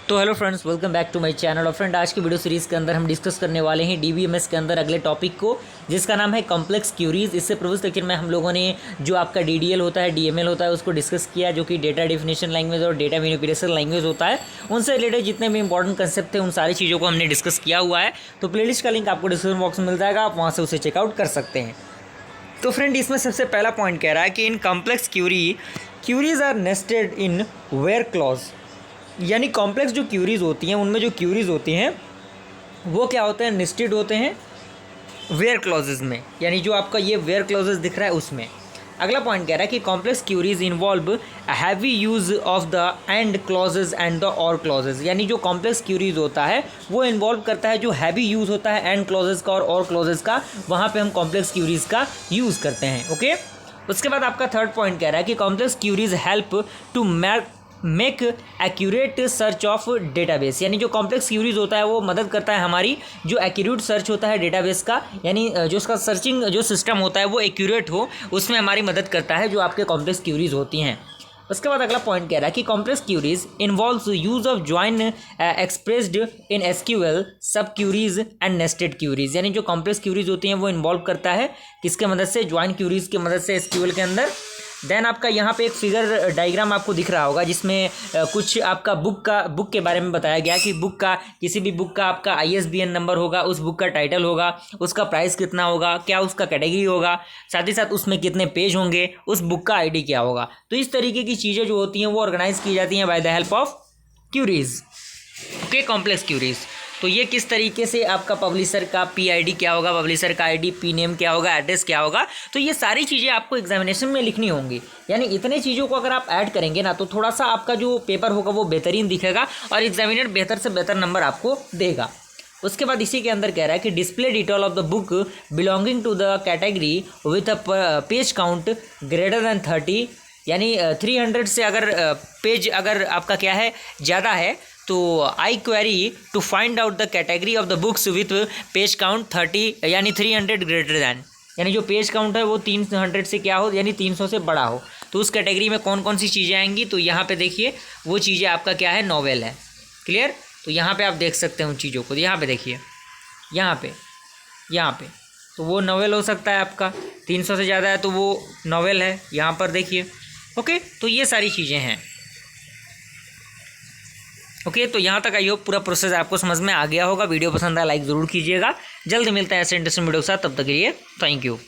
तो hello friends, welcome back to my channel. और friend, आज की वीडियो सीरीज़ के अंदर हम डिस्कस करने वाले हैं डीबीएमएस के अंदर अगले टॉपिक को, जिसका नाम है कॉम्प्लेक्स क्यूरीज। इससे प्रीवियस लेक्चर में हम लोगों ने जो आपका डीडीएल होता है, डीएमएल होता है, उसको डिस्कस किया, जो कि डेटा डेफिनेशन लैंग्वेज और डेटा मैनिपुलेशन लैंग्वेज होता है। उनसे रिलेटेड जितने भी इंपॉर्टेंट कंसेप्ट थे उन सारी चीज़ों को हमने डिस्कस किया हुआ है। तो प्लेलिस्ट का लिंक आपको डिस्क्रिप्शन बॉक्स में मिल जाएगा, आप वहाँ से उसे चेकआउट कर सकते हैं। तो फ्रेंड, इसमें सबसे पहला पॉइंट कह रहा है कि in complex queries are nested in where clause. यानी कॉम्प्लेक्स जो क्यूरीज होती हैं, उनमें जो क्यूरीज होती हैं वो क्या होते हैं, नेस्टेड होते हैं वेयर क्लॉजेज में। यानी जो आपका ये वेयर क्लॉजेज दिख रहा है उसमें। अगला पॉइंट कह रहा है कि complex queries involve heavy use of the and clauses and the or clauses. यानी जो कॉम्प्लेक्स क्यूरीज होता है वो इन्वॉल्व करता है जो हैवी यूज़ होता है एंड क्लॉजेज का और क्लॉजेज का, वहाँ पे हम कॉम्प्लेक्स क्यूरीज का यूज़ करते हैं। ओके, उसके बाद आपका थर्ड पॉइंट कह रहा है कि complex queries help to make accurate search of database. यानी जो कॉम्प्लेक्स क्यूरीज होता है वो मदद करता है हमारी जो एक्यूरेट सर्च होता है डेटाबेस का, यानी जो उसका सर्चिंग जो सिस्टम होता है वो एक्यूरेट हो, उसमें हमारी मदद करता है जो आपके कॉम्प्लेक्स क्यूरीज होती हैं। उसके बाद अगला पॉइंट कह रहा है कि complex queries involves use of join expressed in SQL, sub queries and nested queries. यानी जो कॉम्प्लेक्स क्यूरीज होती हैं वो इन्वॉल्व करता है किसके मदद से, ज्वाइन क्यूरीज की मदद से एसक्यूएल के अंदर। देन आपका यहाँ पे एक फिगर डायग्राम आपको दिख रहा होगा जिसमें कुछ आपका बुक के बारे में बताया गया कि बुक का, किसी भी बुक का आपका ISBN नंबर होगा, उस बुक का टाइटल होगा, उसका प्राइस कितना होगा, क्या उसका कैटेगरी होगा, साथ ही साथ उसमें कितने पेज होंगे, उस बुक का ID क्या होगा। तो इस तरीके की चीज़ें जो होती हैं वो ऑर्गेनाइज की जाती हैं by the help of queries. Okay, complex queries. तो ये किस तरीके से आपका पब्लिशर का PID क्या होगा, पब्लिशर का ID, P नेम क्या होगा, एड्रेस क्या होगा, तो ये सारी चीज़ें आपको एग्जामिनेशन में लिखनी होंगी। यानी इतने चीज़ों को अगर आप ऐड करेंगे ना तो थोड़ा सा आपका जो पेपर होगा वो बेहतरीन दिखेगा और एग्जामिनर बेहतर से बेहतर नंबर आपको देगा। उसके बाद इसी के अंदर कह रहा है कि display detail of the book belonging to the category with a page count greater than 30। यानी 300 से अगर पेज अगर आपका क्या है ज़्यादा है तो I query to find out the category of the books with page count 30 यानी 300 ग्रेटर दैन। यानी जो पेज काउंट है वो 300 से क्या हो, यानी 300 से बड़ा हो, तो उस कैटेगरी में कौन कौन सी चीज़ें आएंगी। तो यहाँ पे देखिए वो चीज़ें आपका क्या है, नॉवेल है। क्लियर? तो यहाँ पे आप देख सकते हैं उन चीज़ों को। यहाँ पे देखिए, यहाँ पे तो वो नॉवेल हो सकता है आपका, 300 से ज़्यादा है तो वो नॉवेल है, यहाँ पर देखिए। ओके, तो ये सारी चीज़ें हैं। ओके, तो यहाँ तक आई होप पूरा प्रोसेस आपको समझ में आ गया होगा। वीडियो पसंद आया लाइक ज़रूर कीजिएगा। जल्द मिलता है ऐसे इंटरेस्टिंग वीडियो के साथ, तब तक के लिए थैंक यू।